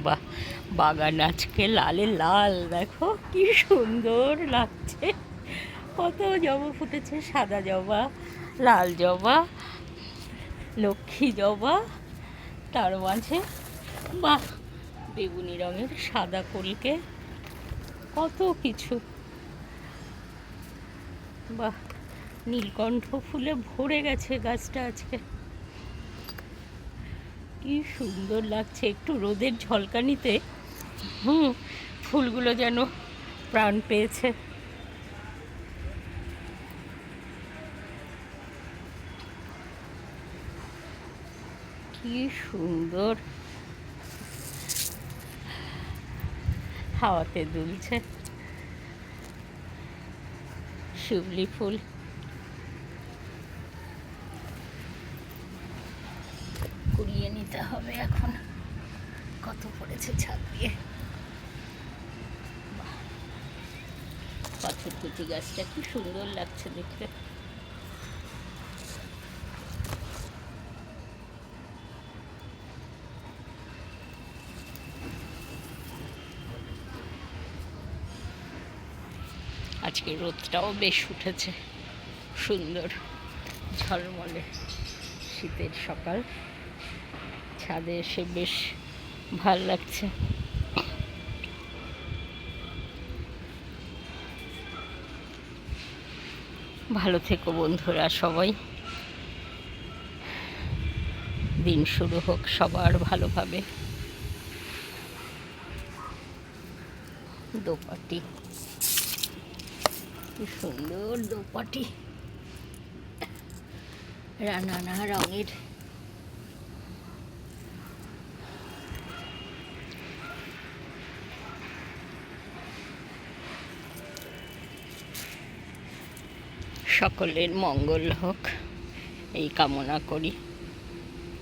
বাহ, বাগান আজকে লালে লাল, দেখো কি সুন্দর লাগছে। কত জবা ফুটেছে, সাদা জবা, লাল জবা, লক্ষ্মী জবা, তার মাঝে বাহ বেগুনি রঙের সাদা কলকে, কত কিছু। বাহ, নীলকণ্ঠ ফুলে ভরে গেছে গাছটা আজকে, কি সুন্দর লাগছে। একটু রোদের ঝলকানিতে ফুলগুলো যেন প্রাণ পেয়েছে। কি সুন্দর হাওয়াতে দুলছে শিউলি ফুল। কুড়িয়ে নিতে হবে এখন, কত পড়েছে ছাদ দিয়ে। পাথরকুচি গাছটা কি সুন্দর লাগছে দেখতে। আজকে রোদটাও বেশ উঠেছে, সুন্দর ঝলমলে শীতের সকাল, ছাদে এসে বেশ ভাল লাগছে। ভালো থেকো বন্ধুরা সবাই, দিন শুরু হোক সবার ভালোভাবে। দোপাটি, কি সুন্দর দোপাটি, নানা রঙের। সকলের মঙ্গল হোক এই কামনা করি।